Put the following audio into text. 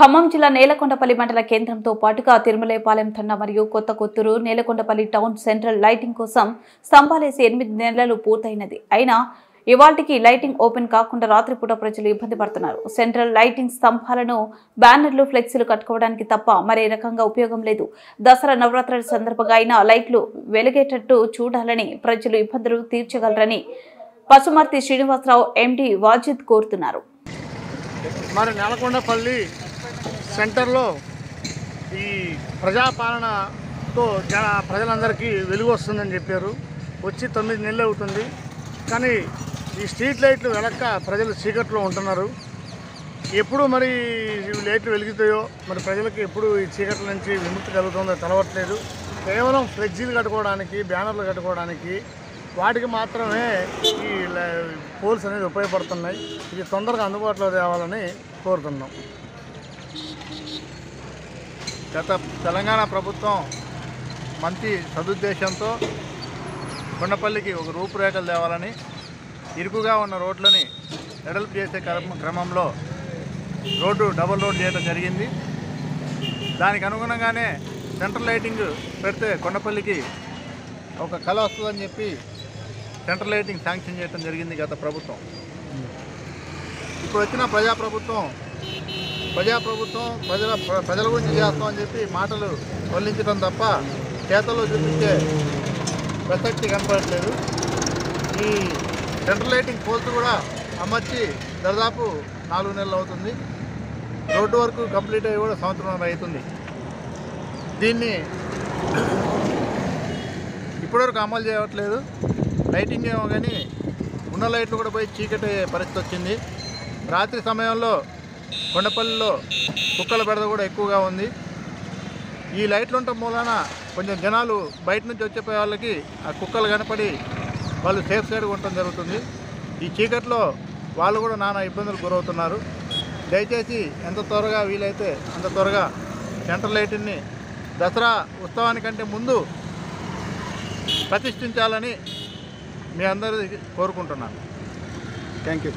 ఖమ్మం జిల్లా నేలకొండపల్లి మండల కేంద్రంతో పాటుగా తిరుమలేపాలెం తండ మరియు కొత్త Kothur Nelakondapalli town central lighting కోసం స్తంభాలేసి 8 నెలలు పూర్తయినది. అయినా ఇవాల్టికి లైటింగ్ ఓపెన్ కాకుండా రాత్రిపూట ప్రజలు ఇబ్బంది పడుతున్నారు. సెంట్రల్ లైటింగ్ స్తంభాలను బ్యానర్లు, ఫ్లెక్సీలు కట్టుకోవడానికి తప్ప మరే రకంగా ఉపయోగం లేదు. దసరా నవరాత్రుల సందర్భంగా అయినా లైట్లు వెలిగేటట్టు చూడాలని, ప్రజలు ఇబ్బందులు తీర్చగలరని పసుమర్తి శ్రీనివాసరావు ఎండి వాజిద్ కోరుతున్నారు. మరి నేలకొండపల్లి సెంటర్లో ఈ ప్రజాపాలనతో ప్రజలందరికీ వెలుగు వస్తుందని చెప్పారు. వచ్చి 9 నెలలు అవుతుంది. కానీ ఈ స్ట్రీట్ లైట్లు వెలక్క ప్రజలు చీకట్లో ఉంటున్నారు. ఎప్పుడు మరి లైట్లు వెలుగుతాయో, మరి ప్రజలకు ఎప్పుడు ఈ చీకట్ల నుంచి విముక్తి కలుగుతుందో తెలవట్లేదు. కేవలం ఫ్లెక్సీలు కట్టుకోవడానికి, బ్యానర్లు కట్టుకోవడానికి వాటికి మాత్రమే ఈ పోల్స్ అనేది ఉపయోగపడుతున్నాయి. ఇది తొందరగా అందుబాటులో తేవాలని కోరుతున్నాం. గత తెలంగాణ ప్రభుత్వం మంచి సదుద్దేశంతో కొండపల్లికి ఒక రూపురేఖలు తేవాలని ఇరుకుగా ఉన్న రోడ్లని వెడల్పు చేసే క్రమంలో డబుల్ రోడ్ చేయడం జరిగింది. దానికి అనుగుణంగానే సెంట్రల్ లైటింగ్ పెడితే కొండపల్లికి ఒక కళ వస్తుందని చెప్పి సెంట్రల్ లైటింగ్ శాంక్షన్ చేయడం జరిగింది గత ప్రభుత్వం. ఇప్పుడు వచ్చిన ప్రజాప్రభుత్వం ప్రజల గురించి చేస్తామని చెప్పి మాటలు వల్లించడం తప్ప చేతల్లో చూపించే ప్రసక్తి కనపడట్లేదు. ఈ సెంట్రల్ లైటింగ్ పోల్స్ కూడా అమర్చి దాదాపు 4 నెలలు అవుతుంది. రోడ్డు వరకు కంప్లీట్ అయ్యి కూడా సంవత్సరం అవుతుంది. దీన్ని ఇప్పటివరకు అమలు చేయట్లేదు. లైటింగ్ ఏమో కానీ ఉన్న లైట్లు కూడా పోయి చీకటి అయ్యే పరిస్థితి వచ్చింది. రాత్రి సమయంలో కొండపల్లిలో కుక్కల బెడద కూడా ఎక్కువగా ఉంది. ఈ లైట్లు ఉండటం మూలాన కొంచెం జనాలు బయట నుంచి వచ్చేపోయే వాళ్ళకి ఆ కుక్కలు కనపడి వాళ్ళు సేఫ్ సైడ్గా ఉండటం జరుగుతుంది. ఈ చీకట్లో వాళ్ళు కూడా నానా ఇబ్బందులు గురవుతున్నారు. దయచేసి ఎంత త్వరగా వీలైతే అంత త్వరగా సెంట్రల్ లైటింగ్ని దసరా ఉత్సవానికంటే ముందు ప్రతిష్ఠించాలని మీ అందరికీ కోరుకుంటున్నాను. Thank you.